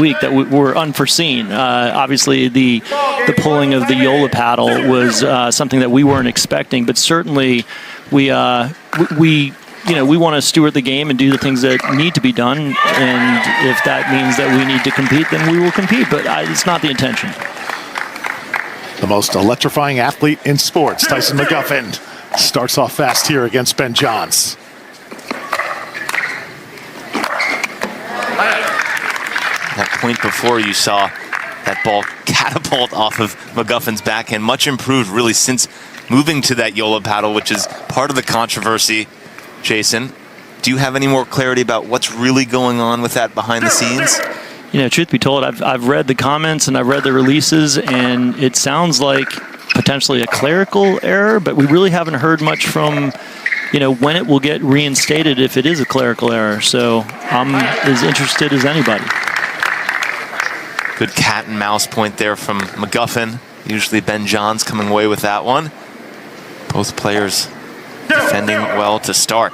week that were unforeseen. Obviously, the pulling of the Yola paddle was something that we weren't expecting, but certainly we want to steward the game and do the things that need to be done. And if that means that we need to compete, then we will compete. But it's not the intention. The most electrifying athlete in sports, Tyson Mcguffin, starts off fast here against Ben Johns. That point before, you saw that ball catapult off of McGuffin's backhand. Much improved, really, since moving to that Yola paddle, which is part of the controversy. Jason, do you have any more clarity about what's really going on with that behind the scenes? Truth be told, I've read the comments and I've read the releases, and it sounds like potentially a clerical error, but we really haven't heard much from, when it will get reinstated if it is a clerical error. So I'm as interested as anybody. Good cat and mouse point there from McGuffin. Usually Ben Johns coming away with that one. Both players defending well to start.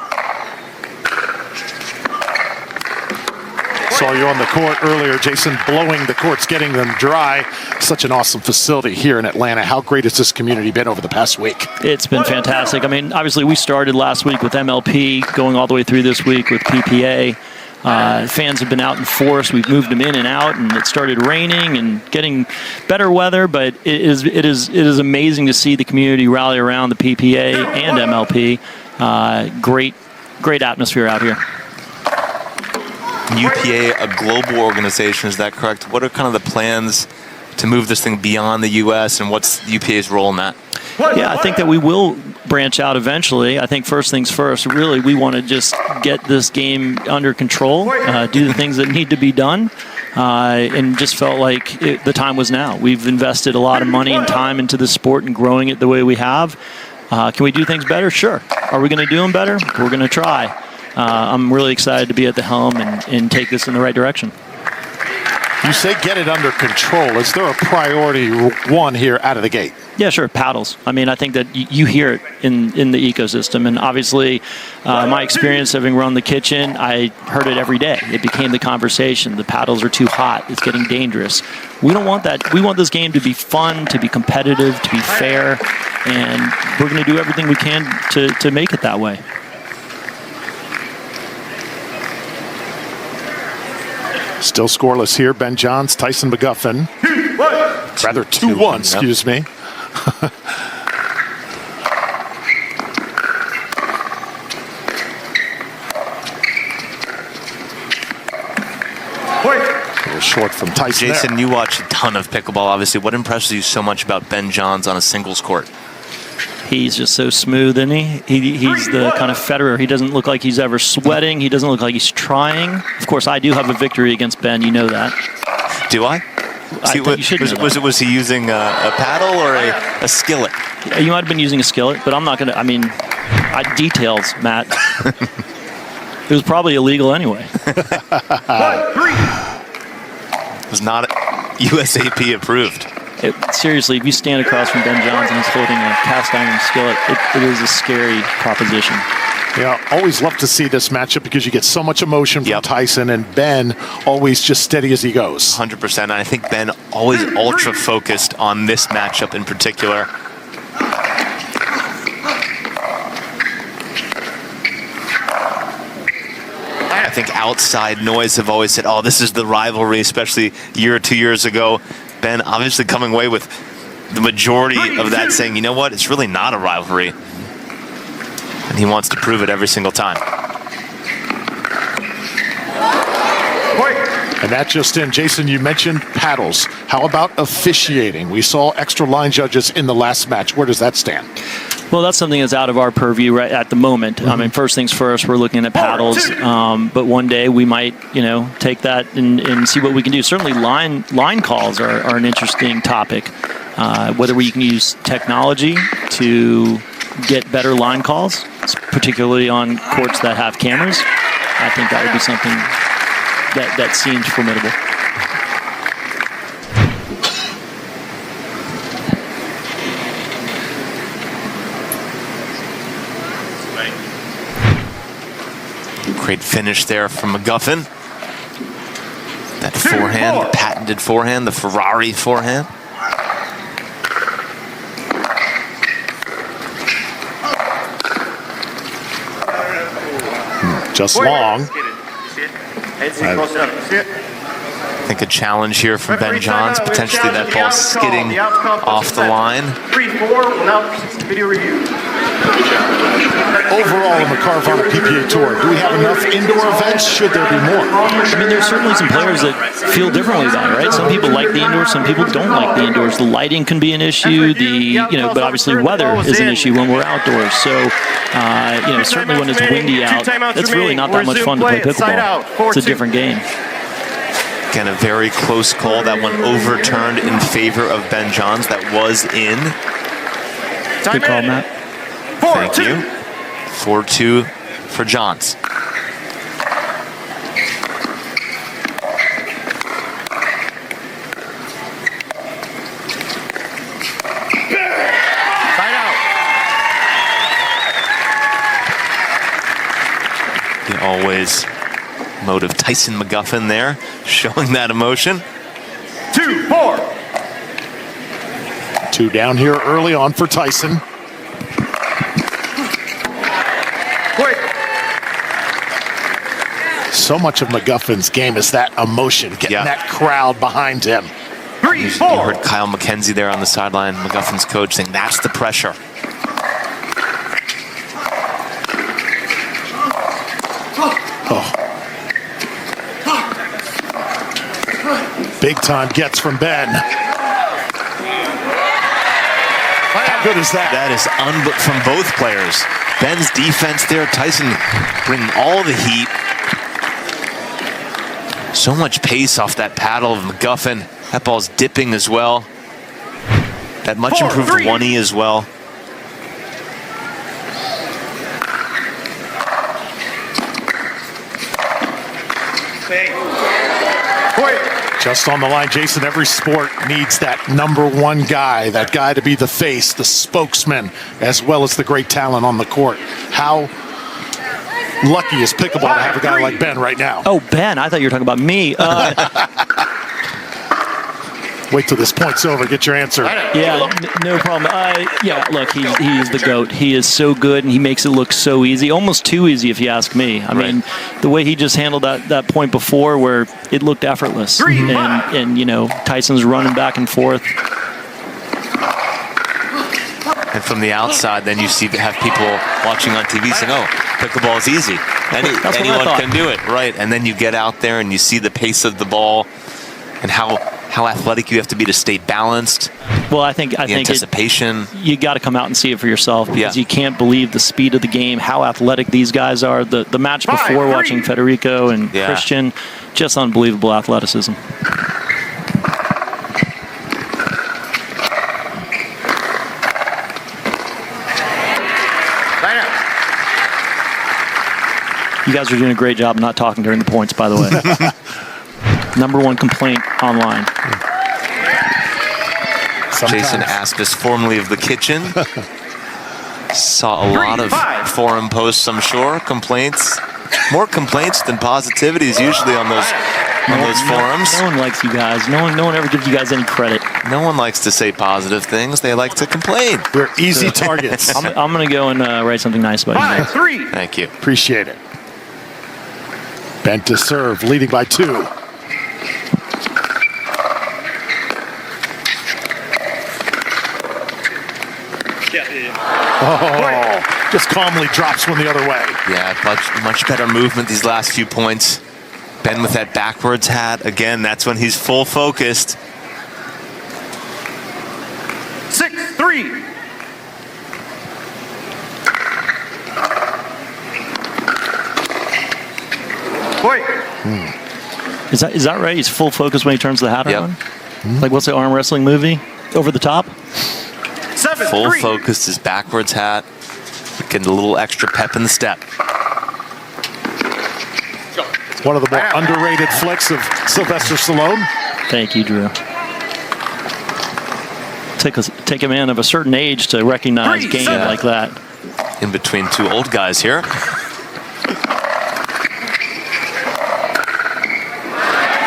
Saw you on the court earlier, Jason, blowing the courts, getting them dry. Such an awesome facility here in Atlanta. How great has this community been over the past week? It's been fantastic. I mean, obviously we started last week with MLP, going all the way through this week with PPA. Fans have been out in force. We've moved them in and out, and it started raining and getting better weather. But it is amazing to see the community rally around the PPA and MLP. Great atmosphere out here. UPA, a global organization, is that correct? What are kind of the plans to move this thing beyond the U.S., and what's UPA's role in that? Yeah, I think that we will branch out eventually. I think first things first, really, we want to just get this game under control, do the things that need to be done, and just felt like the time was now. We've invested a lot of money and time into the sport and growing it the way we have. Can we do things better? Sure. Are we going to do them better? We're going to try. I'm really excited to be at the helm and take this in the right direction. You say get it under control. Is there a priority one here out of the gate? Yeah, sure, paddles. I mean, I think that you hear it in the ecosystem. And obviously, my experience having run the kitchen, I heard it every day. It became the conversation. The paddles are too hot. It's getting dangerous. We don't want that. We want this game to be fun, to be competitive, to be fair. And we're going to do everything we can to make it that way. Still scoreless here. Ben Johns, Tyson Mcguffin. Rather 2-1, excuse me. A little short from Tyson. Jason, there. You watch a ton of pickleball, obviously. What impresses you so much about Ben Johns on a singles court? He's just so smooth, isn't he? He's the kind of Federer. He doesn't look like he's ever sweating. He doesn't look like he's trying. Of course, I do have a victory against Ben. You know that. Do I? Was he using a paddle or a skillet? You might have been using a skillet, but I'm not going to. I mean, details, Matt. It was probably illegal anyway. It was not USAP approved. Seriously, if you stand across from Ben Johns and he's holding a cast iron skillet, it is a scary proposition. Yeah, always love to see this matchup because you get so much emotion from Tyson, and Ben always just steady as he goes. 100%. And I think Ben always ultra focused on this matchup in particular. I think outside noise have always said, oh, this is the rivalry, especially a year or 2 years ago. Ben obviously coming away with the majority of that, saying, you know what, it's really not a rivalry. And he wants to prove it every single time. And that just in. Jason, you mentioned paddles. How about officiating? We saw extra line judges in the last match. Where does that stand? Well, that's something that's out of our purview right at the moment. I mean, first things first, we're looking at paddles. But one day we might, take that and see what we can do. Certainly line calls are an interesting topic. Whether we can use technology to get better line calls, particularly on courts that have cameras. I think that would be something that seems formidable. Great finish there from McGuffin. That forehand, the patented forehand, the Ferrari forehand. Just long. I think a challenge here from Ben Johns. Potentially that ball skidding off the line. 3-4 will now proceed to video review. Overall in the Carvana PPA Tour, do we have enough indoor events? Should there be more? I mean, there's certainly some players that feel differently about it, right? Some people like the indoors, some people don't like the indoors. The lighting can be an issue, but obviously weather is an issue when we're outdoors. So, certainly when it's windy out, it's really not that much fun to play pickleball. It's a different game. Again, a very close call. That one overturned in favor of Ben Johns. That was in. Good call, Matt. Thank you. 4-2 for Johns. The always mode of Tyson Mcguffin there, showing that emotion. 2-4. 2 down here early on for Tyson. So much of McGuffin's game is that emotion, getting that crowd behind him. 3-4. You heard Kyle McKenzie there on the sideline, McGuffin's coach, saying that's the pressure. Big time gets from Ben. How good is that? That is from both players. Ben's defense there, Tyson bringing all the heat. So much pace off that paddle of McGuffin. That ball's dipping as well. That much improved 1E as well. Just on the line, Jason, every sport needs that #1 guy, that guy to be the face, the spokesman, as well as the great talent on the court. How lucky is pickleball to have a guy like Ben right now? Oh, Ben, I thought you were talking about me. Wait till this point's over, get your answer. Yeah, no problem. Look, he is the GOAT. He is so good, and he makes it look so easy, almost too easy if you ask me. I mean, the way he just handled that point before where it looked effortless. And Tyson's running back and forth. And from the outside, then you have people watching on TV saying, oh, pickleball is easy. Anyone can do it, right? And then you get out there and you see the pace of the ball and how athletic you have to be to stay balanced. Well, I think anticipation. You got to come out and see it for yourself because you can't believe the speed of the game, how athletic these guys are. The match before watching Federico and Christian, just unbelievable athleticism. You guys are doing a great job not talking during the points, by the way. #1 complaint online. Jason asked us formerly of the kitchen. Saw a lot of forum posts, I'm sure. Complaints. More complaints than positivities usually on those forums. No one likes you guys. No one ever gives you guys any credit. No one likes to say positive things. They like to complain. We're easy targets. I'm going to go and write something nice about you guys. 5-3. Thank you. Appreciate it. Bent to serve, leading by 2. Oh, just calmly drops one the other way. Yeah, much better movement these last few points. Ben with that backwards hat. Again, that's when he's full focused. 6-3. Is that right? He's full focus when he turns the hat on? Like what's the arm wrestling movie? Over the top? 7-3. Full focused, his backwards hat. Getting a little extra pep in the step. One of the more underrated flicks of Sylvester Stallone. Thank you, Drew. Take a man of a certain age to recognize game like that. In between two old guys here.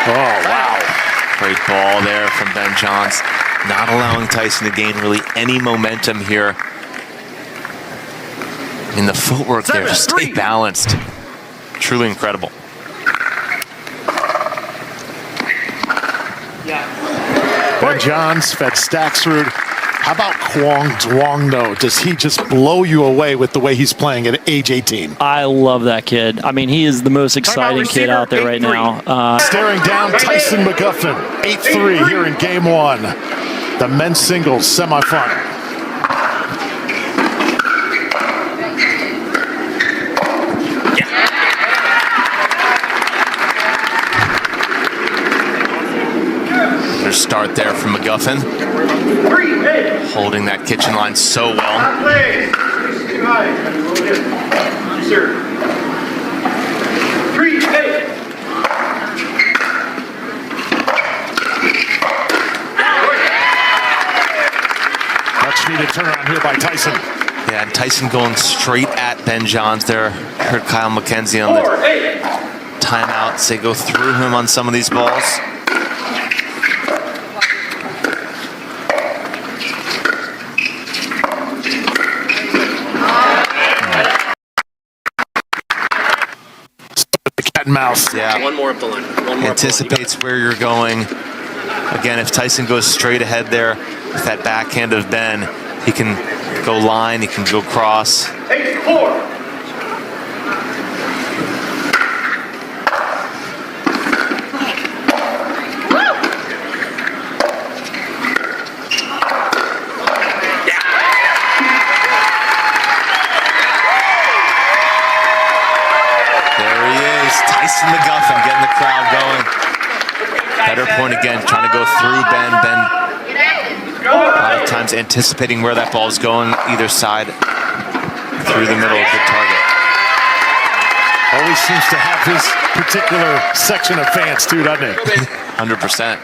Oh, wow. Great ball there from Ben Johns, not allowing Tyson to gain really any momentum here. In the footwork there, just stay balanced. Truly incredible. Ben Johns fed Staxrud. How about Kwong Duong, though? Does he just blow you away with the way he's playing at age 18? I love that kid. I mean, he is the most exciting kid out there right now. Staring down Tyson Mcguffin, 8-3 here in game one. The men's singles semifinal. Start there from Mcguffin, holding that kitchen line so well. Much needed turnaround here by Tyson. Yeah, and Tyson going straight at Ben Johns there. Heard Kyle McKenzie on the timeout say go through him on some of these balls. Mouse. Yeah. One more up the line. One more Anticipates where you're going. Again, if Tyson goes straight ahead there with that backhand of Ben, he can go line, he can go cross. 8-4. Tyson Mcguffin getting the crowd going. Better point again, trying to go through Ben. Ben, a lot of times anticipating where that ball is going, either side, through the middle, good target. Always seems to have his particular section of fans too, doesn't he? 100%.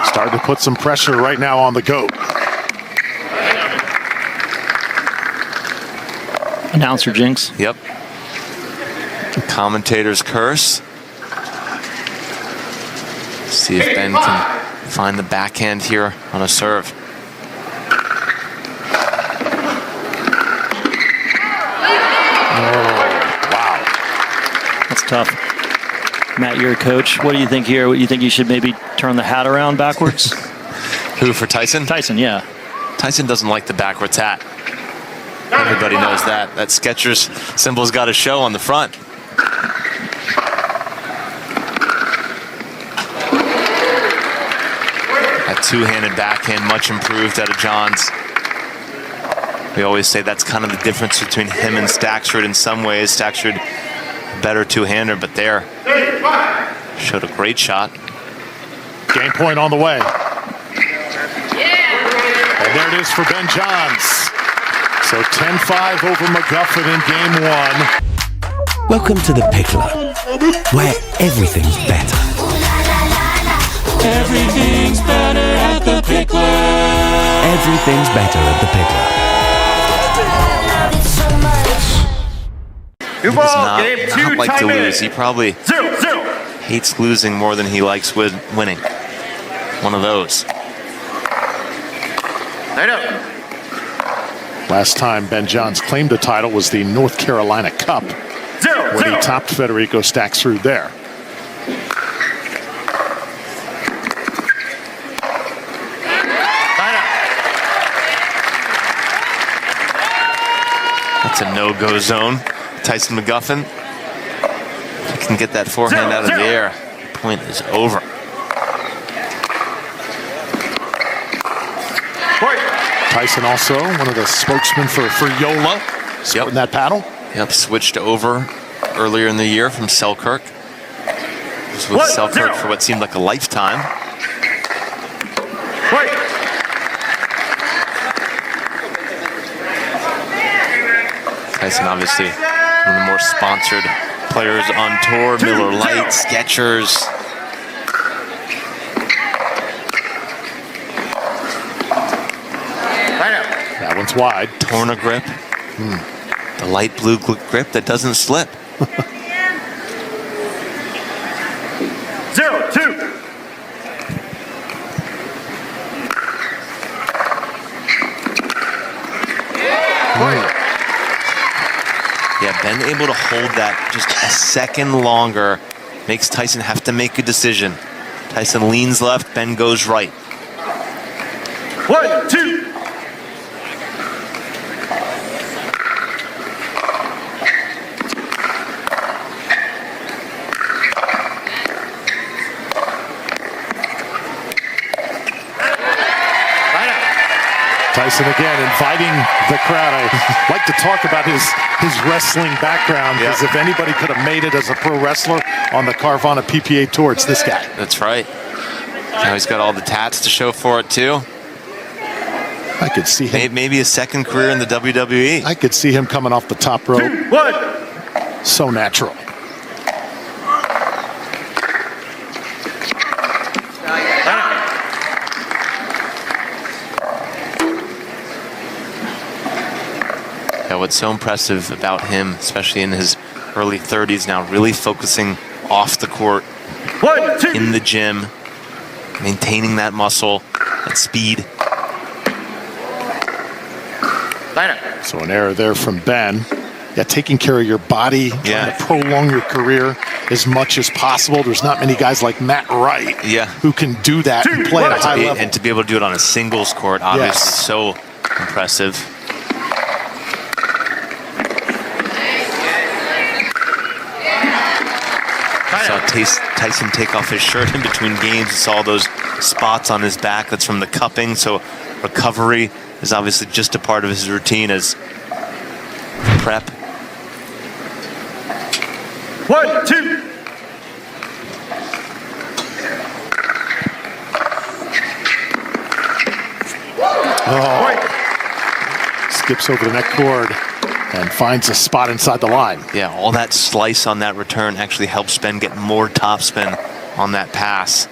Starting to put some pressure right now on the GOAT. Announcer jinx. Yep. Commentator's curse. See if Ben can find the backhand here on a serve. Wow. That's tough. Matt, you're a coach. What do you think here? What do you think you should maybe turn the hat around backwards? Who, for Tyson? Tyson, yeah. Tyson doesn't like the backwards hat. Everybody knows that. That Skechers symbol's got a show on the front. That two-handed backhand, much improved out of Johns. We always say that's kind of the difference between him and Staxrud in some ways. Staxrud, better two-hander, but there, showed a great shot. Game point on the way. And there it is for Ben Johns. So 10-5 over Mcguffin in game one. Welcome to the Pickler, where everything's better. Everything's better at the Pickler. Everything's better at the Pickler. New He ball, does game not two, like to time lose. in. He probably 0-0. hates losing more than he likes winning. One of those. Line up. Last time Ben Johns claimed a title was the North Carolina Cup, 0-0. when he topped Federico Staxrud there. Line up. That's a no-go zone. Tyson Mcguffin, if he can get that forehand out of the air, the point is over. Tyson also one of the spokesmen for Yola, supporting that paddle. Yep, switched over earlier in the year from Selkirk. Was with Selkirk for what seemed like a lifetime. Tyson obviously one of the more sponsored players on tour. Miller Lite, Skechers. That one's wide. Torna grip. The light blue grip that doesn't slip. 0-2. Ben able to hold that just a second longer. Makes Tyson have to make a decision. Tyson leans left, Ben goes right. 1, 2. Tyson again inviting the crowd. I like to talk about his wrestling background, because if anybody could have made it as a pro wrestler on the Carvana PPA Tour, it's this guy. That's right. Now he's got all the tats to show for it too. I could see him. Maybe a second career in the WWE. I could see him coming off the top rope. 2, 1. So natural. Yeah, what's so impressive about him, especially in his early 30s now, really focusing off the court, 1, 2. in the gym, maintaining that muscle, that speed. So an error there from Ben. Yeah, taking care of your body, trying to prolong your career as much as possible. There's not many guys like Matt Wright who can do that and play at a high level. And to be able to do it on a singles court, obviously, so impressive. Saw Tyson take off his shirt in between games. Saw those spots on his back. That's from the cupping. So recovery is obviously just a part of his routine as prep. 1, 2. Skips over the neck cord and finds a spot inside the line. Yeah, all that slice on that return actually helps Ben get more topspin on that pass.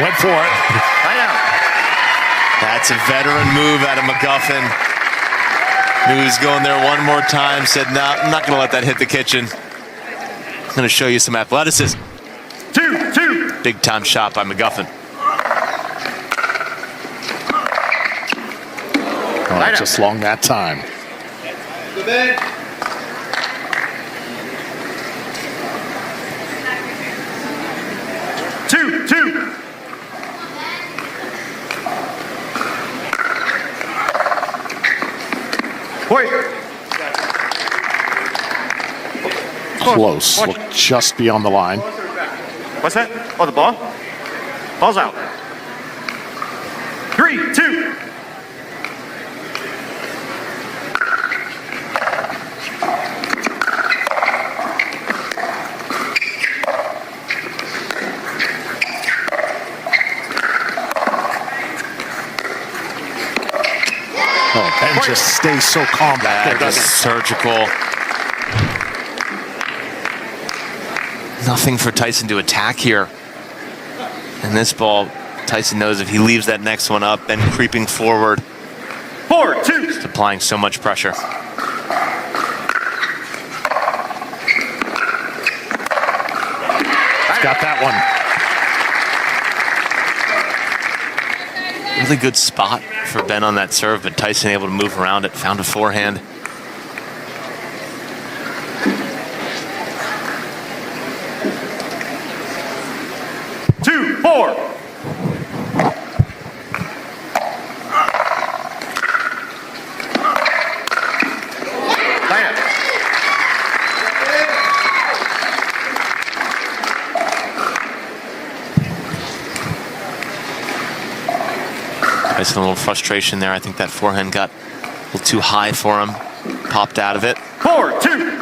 Went for it. That's a veteran move out of McGuffin. Knew he was going there one more time. Said, "No, I'm not going to let that hit the kitchen. I'm going to show you some athleticism." 2. Big time shot by McGuffin. Oh, just long that time. Two. Wait. Close. Looked just beyond the line. What's that? Oh, the ball? Ball's out. 3, 2. Ben just stays so calm back there, doesn't he? Surgical. Nothing for Tyson to attack here. And this ball, Tyson knows if he leaves that next one up, Ben creeping forward, 4, 2. just applying so much pressure. Got that one. Really good spot for Ben on that serve, but Tyson able to move around it, found a forehand. Two, 4. Tyson, a little frustration there. I think that forehand got a little too high for him. Popped out of it. 4, 2.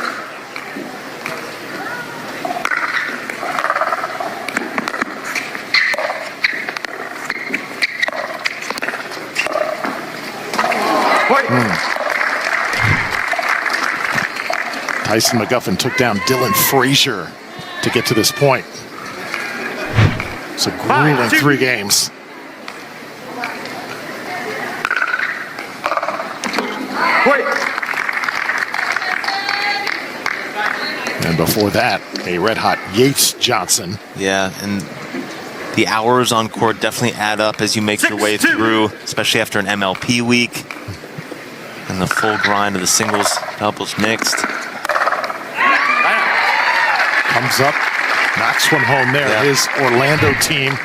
Tyson Mcguffin took down Dylan Frazier to get to this point. It's a grueling 3 games. And before that, a red-hot Yates Johnson. Yeah, and the hours on court definitely add up as you make your way through, especially after an MLP week. And the full grind of the singles, doubles mixed. Comes up, knocks one home there. Yeah. His Orlando team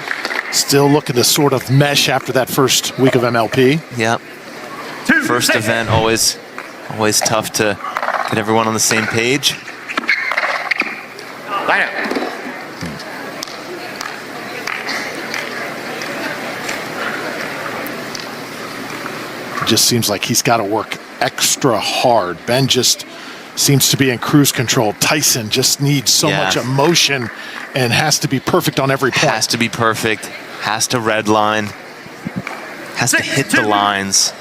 still looking to sort of mesh after that first week of MLP. Yep. First event, always tough to get everyone on the same page. Just seems like he's got to work extra hard. Ben just seems to be in cruise control. Tyson just needs so much emotion and has to be perfect on every point. Has to be perfect, has to red line, has to hit the lines.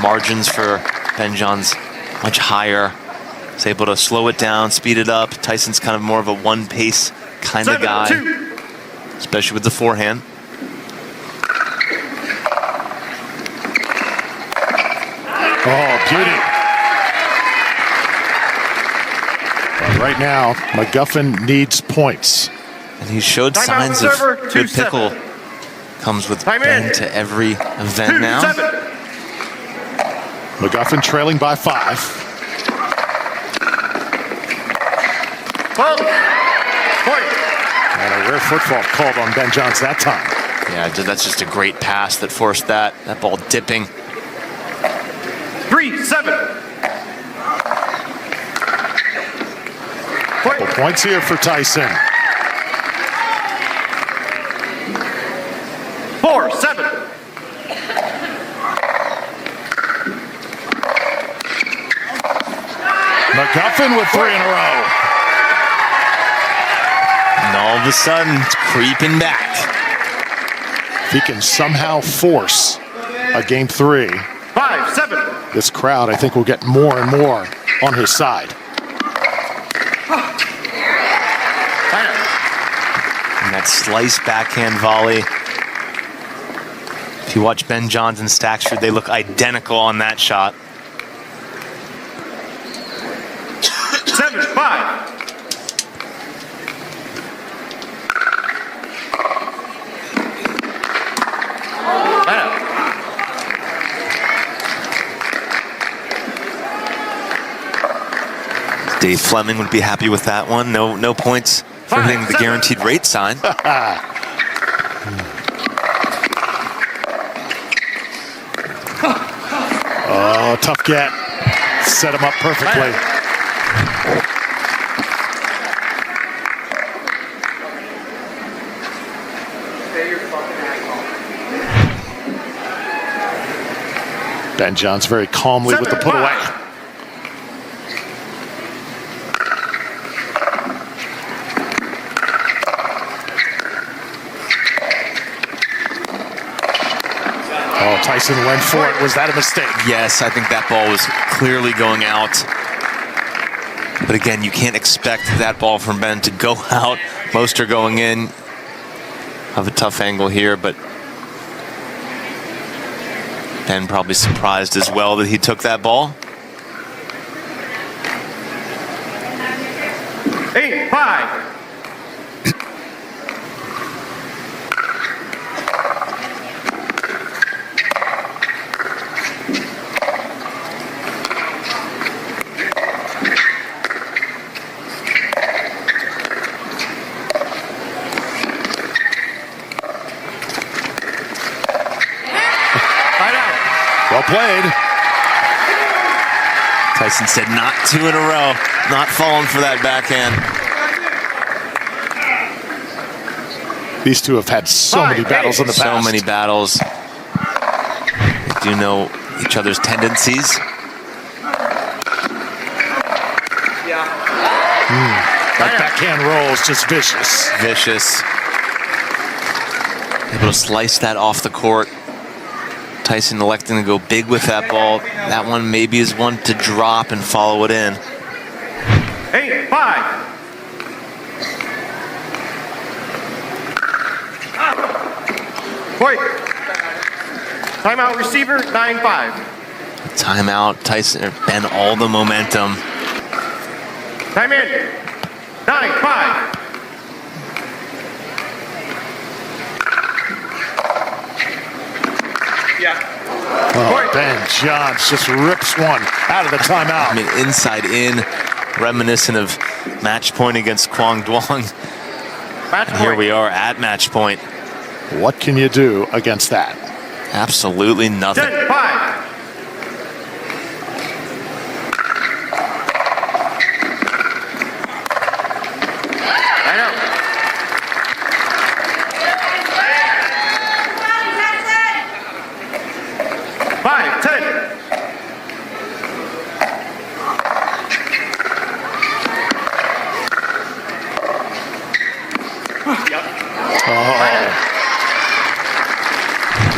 Margins for Ben John's much higher. He's able to slow it down, speed it up. Tyson's kind of more of a one-pace kind of guy, especially with the forehand. Oh, beauty. But right now, Mcguffin needs points. And he showed signs of good pickle. Comes with Ben to every event now. Mcguffin trailing by 5. And a rare football called on Ben Johns that time. Yeah, that's just a great pass that forced that ball dipping. 3-7. Couple points here for Tyson. 4-7. Mcguffin with 3 in a row. And all of a sudden, it's creeping back. If he can somehow force a game 3, 5-7. this crowd, I think, will get more and more on his side. And that slice backhand volley. If you watch Ben Johns and Stackford, they look identical on that shot. 7-5. Dave Fleming would be happy with that one. No points for hitting the guaranteed rate sign. Oh, tough get. Set him up perfectly. Ben Johns very calmly with the put away. Oh, Tyson went for it. Was that a mistake? Yes, I think that ball was clearly going out. But again, you can't expect that ball from Ben to go out. Most are going in. Have a tough angle here, but Ben probably surprised as well that he took that ball. 8-5. Well played. Tyson said not 2 in a row, not falling for that backhand. These two have had so many battles in the past. So many battles. They do know each other's tendencies. That backhand roll is just vicious. Vicious. Able to slice that off the court. Tyson electing to go big with that ball. That one maybe is one to drop and follow it in. 8-5. Point. Timeout receiver, 9-5. Timeout, Tyson, or Ben, all the momentum. Time in. 9-5. Oh, Ben Johns just rips one out of the timeout. I mean, inside in, reminiscent of match point against Kwang Duong. Match And here point. we are at match point. What can you do against that? Absolutely nothing. 10-5.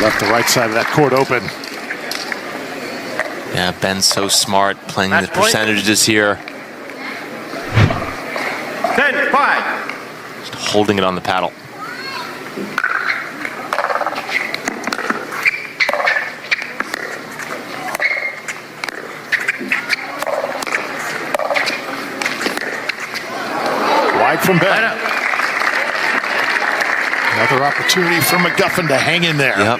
Left the right side of that court open. Yeah, Ben's so smart playing Match the point. percentages here. 10-5. Just holding it on the paddle. Wide from Ben. Another opportunity for McGuffin to hang in there. Yep.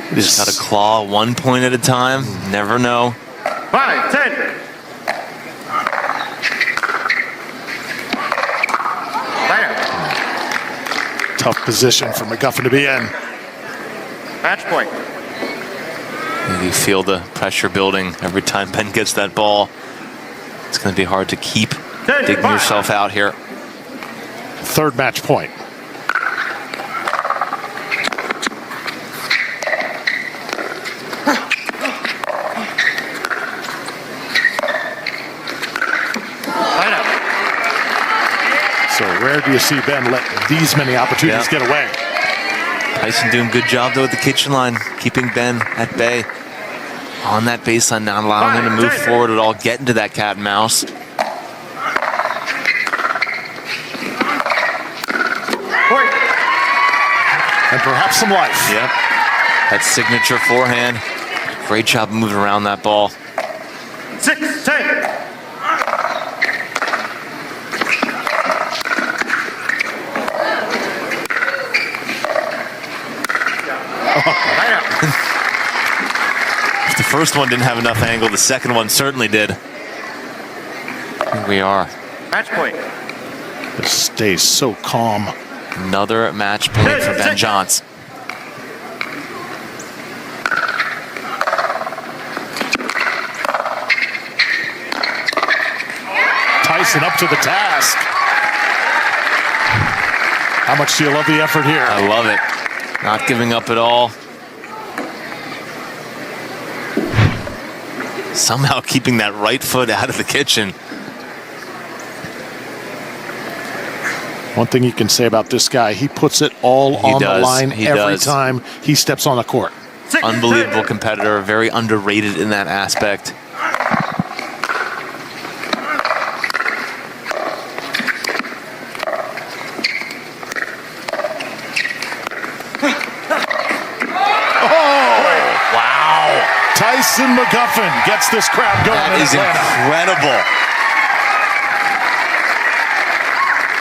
You just got to claw 1 point at a time. Never know. 5-10. Tough position for McGuffin to be in. Match point. You feel the pressure building every time Ben gets that ball. It's going to be hard to keep digging yourself out here. Third match point. So rare do you see Ben let these many opportunities get away. Tyson doing a good job, though, at the kitchen line, keeping Ben at bay. On that baseline, not allowing him to move forward at all, get into that cat and mouse. And perhaps some life. Yep. That signature forehand. Great job moving around that ball. 6-10. If the first one didn't have enough angle, the second one certainly did. Here we are. Match point. Just stays so calm. Another match point for Ben Johns. Tyson up to the task. How much do you love the effort here? I love it. Not giving up at all. Somehow keeping that right foot out of the kitchen. One thing you can say about this guy, he puts it all on the line every time he steps on the court. Unbelievable competitor, very underrated in that aspect. Tyson Mcguffin gets this crowd going. That is incredible.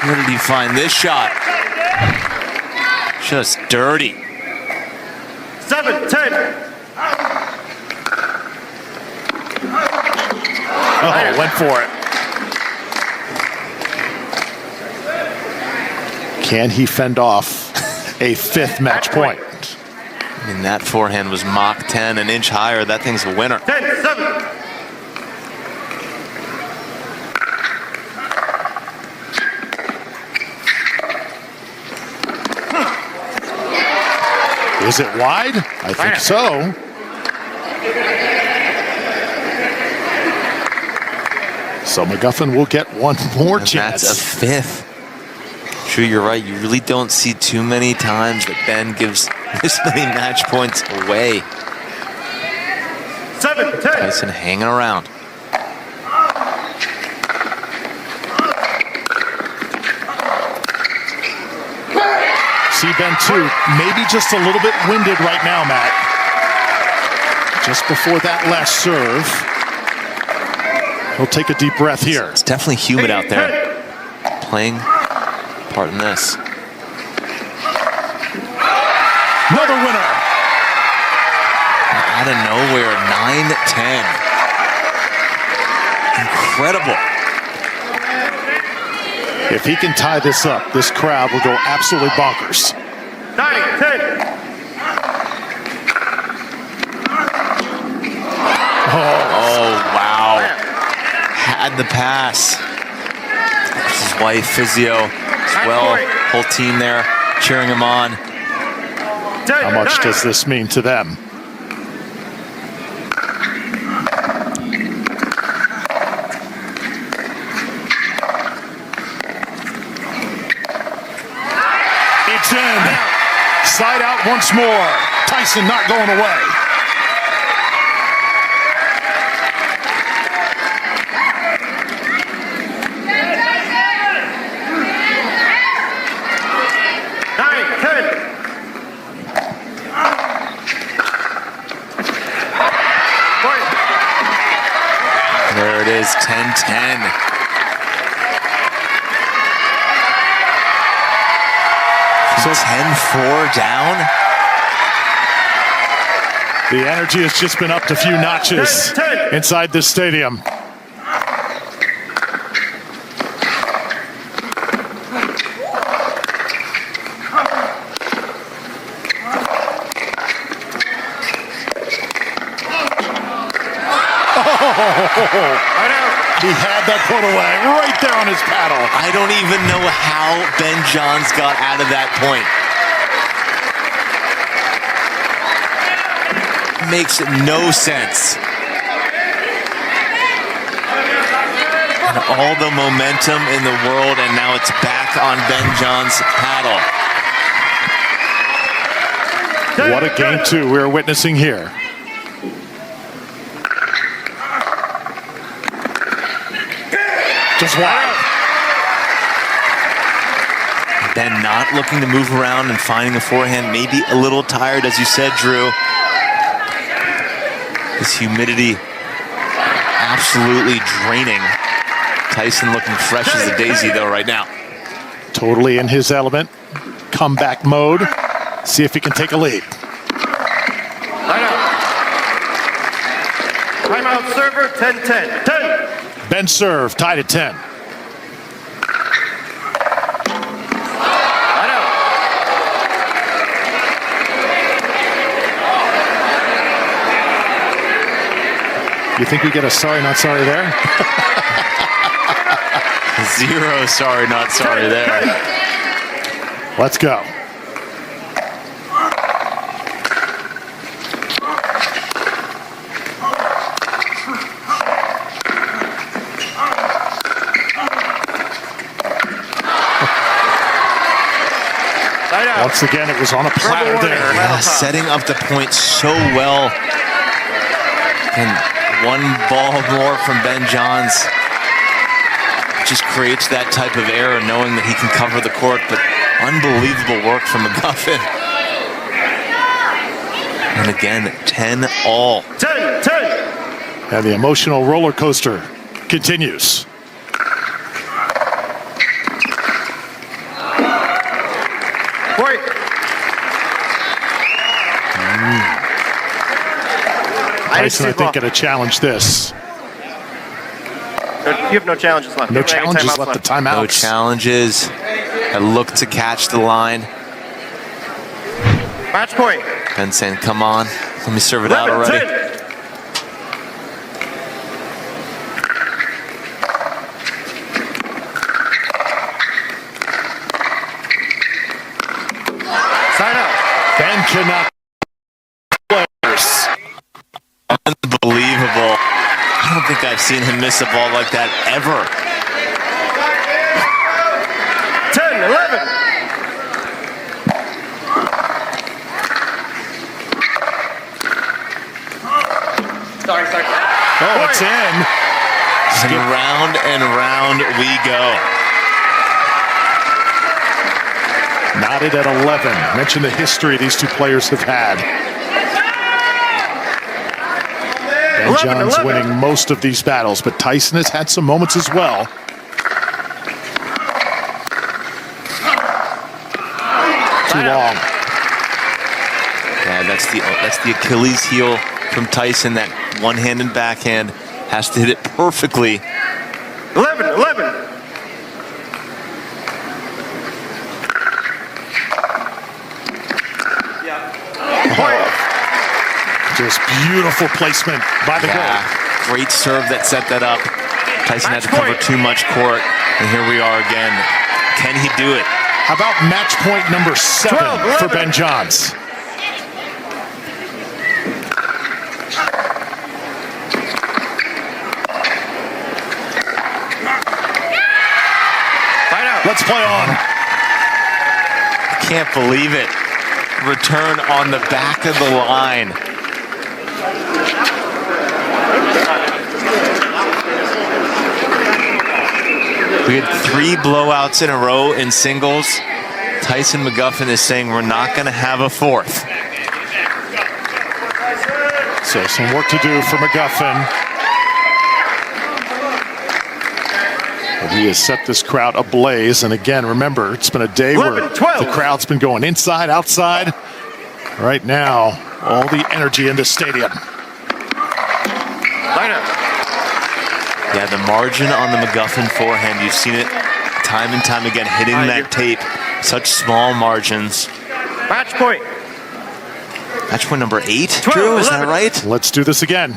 Where did he find this shot? Just dirty. 7-10. Oh, went for it. Can he fend off a fifth match point? I mean, that forehand was Mach 10, an inch higher. That thing's a winner. 10-7. Is it wide? I think so. So McGuffin will get one more chance. That's a fifth. True, you're right. You really don't see too many times that Ben gives this many match points away. 7-10. Tyson hanging around. see Ben too, maybe just a little bit winded right now, Matt. Just before that last serve. He'll take a deep breath here. It's definitely humid out there. Playing part in this. Another winner. Out of nowhere, 9-10. Incredible. If he can tie this up, this crowd will go absolutely bonkers. 9-10. Oh, wow. Had the pass. His wife, physio, as well. Whole team there cheering him on. How much does this mean to them? It's in. Side out once more. Tyson not going away. There it is, 10-10. So 10-4 down. The energy has just been upped a few notches inside this stadium. He had that put away right there on his paddle. I don't even know how Ben Johns got out of that point. Makes no sense. And all the momentum in the world, and now it's back on Ben Johns' paddle. What a game two we're witnessing here. Just wide. Ben not looking to move around and finding the forehand, maybe a little tired, as you said, Drew. This humidity absolutely draining. Tyson looking fresh as a daisy, though, right now. Totally in his element. Comeback mode. See if he can take a lead. Timeout server, 10-10. 10. Ben serve, tied at 10. You think we get a sorry, not sorry there? Zero sorry, not sorry there. Let's go. Once again, it was on a platter there. Yeah, setting up the point so well. And one ball more from Ben Johns just creates that type of error, knowing that he can cover the court, but unbelievable work from Mcguffin. And again, 10-all. 10-10. And the emotional roller coaster continues. Tyson, I think, going to challenge this. You have no challenges left. No challenges left. The timeouts. No challenges. I look to catch the line. Match point. Ben saying, come on. Let me serve it out already. 10. Sign up. Ben cannot. Unbelievable. I don't think I've seen him miss a ball like that ever. 10-11. Sorry. Oh, it's in. And round we go. Knotted at 11. Mention the history these two players have had. Ben John's winning most of these battles, but Tyson has had some moments as well. Too long. Yeah, that's the Achilles heel from Tyson. That one-handed backhand has to hit it perfectly. 11. Just beautiful placement by the goal. Great serve that set that up. Tyson had to cover too much court, and here we are again. Can he do it? How about match point number 7 for Ben Johns? Let's play on. I can't believe it. Return on the back of the line. We had 3 blowouts in a row in singles. Tyson Mcguffin is saying we're not going to have a 4th. So some work to do for Mcguffin. But he has set this crowd ablaze. And again, remember, it's been a day where the crowd's been going inside, outside. Right now, all the energy in the stadium. Yeah, the margin on the Mcguffin forehand, you've seen it time and time again, hitting that tape. Such small margins. Match point. Match point number 8, Drew, is that right? Let's do this again.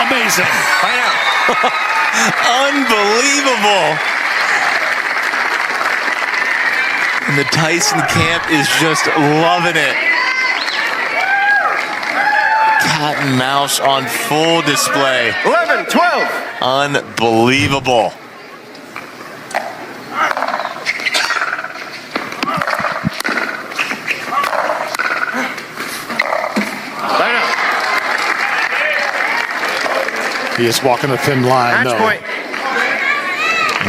Amazing. Unbelievable. And the Tyson camp is just loving it. Cat and mouse on full display. 11-12. Unbelievable. He is walking a thin line. Match point.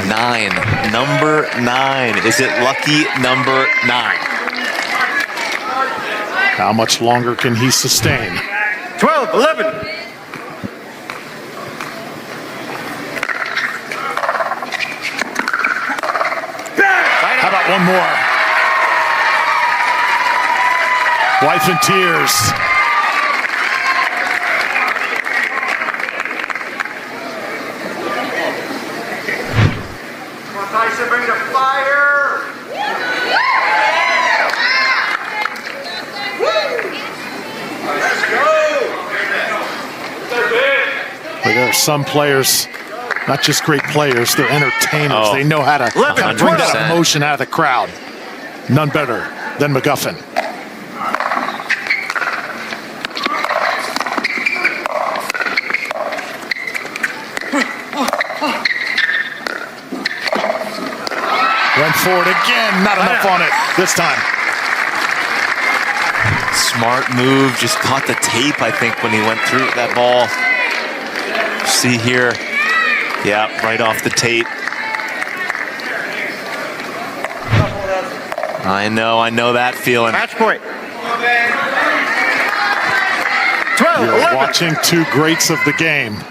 9. Number 9. Is it lucky number 9? How much longer can he sustain? 12-11. How about one more? Wife in tears. Tyson, bring the fire! Let's go! But there are some players, not just great players, they're entertainers. Oh, they know how to bring that 100%. emotion out of the crowd. None better than Mcguffin. Went forward again, not enough on it this time. Smart move, just caught the tape, I think, when he went through that ball. See here. Yeah, right off the tape. I know that feeling. Match point. 12, You're 11. watching two greats of the game.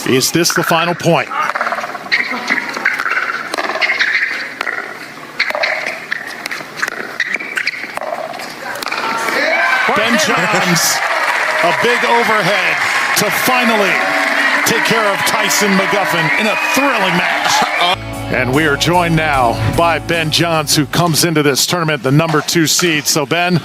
Is this the final point? Ben Johns, a big overhead to finally take care of Tyson Mcguffin in a thrilling match. And we are joined now by Ben Johns, who comes into this tournament the number 2 seed. So Ben,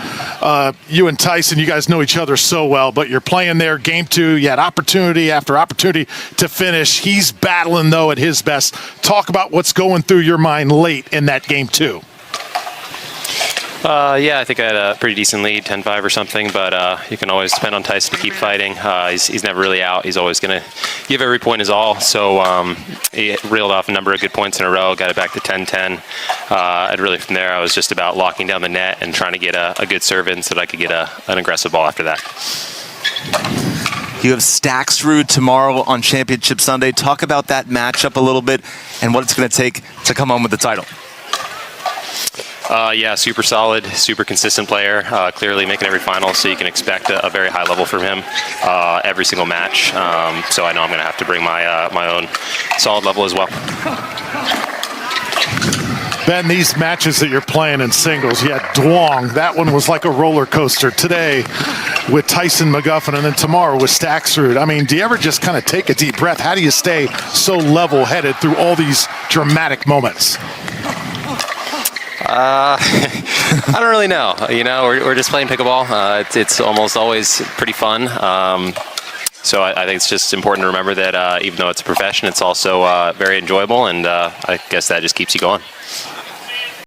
you and Tyson, you guys know each other so well, but you're playing there game 2. You had opportunity after opportunity to finish. He's battling, though, at his best. Talk about what's going through your mind late in that game 2. Yeah, I think I had a pretty decent lead, 10-5 or something, but you can always depend on Tyson to keep fighting. He's never really out. He's always going to give every point his all. So he reeled off a number of good points in a row, got it back to 10-10. And really from there, I was just about locking down the net and trying to get a good serve in so that I could get an aggressive ball after that. You have Staxrud tomorrow on Championship Sunday. Talk about that matchup a little bit and what it's going to take to come home with the title. Yeah, super solid, super consistent player. Clearly making every final, so you can expect a very high level from him every single match. So I know I'm going to have to bring my own solid level as well. Ben, these matches that you're playing in singles, you had Duong. That one was like a roller coaster. Today with Tyson Mcguffin, and then tomorrow with Staxrud. I mean, do you ever just kind of take a deep breath? How do you stay so level-headed through all these dramatic moments? I don't really know. You know, we're just playing pickleball. It's almost always pretty fun. So I think it's just important to remember that even though it's a profession, it's also very enjoyable, and I guess that just keeps you going.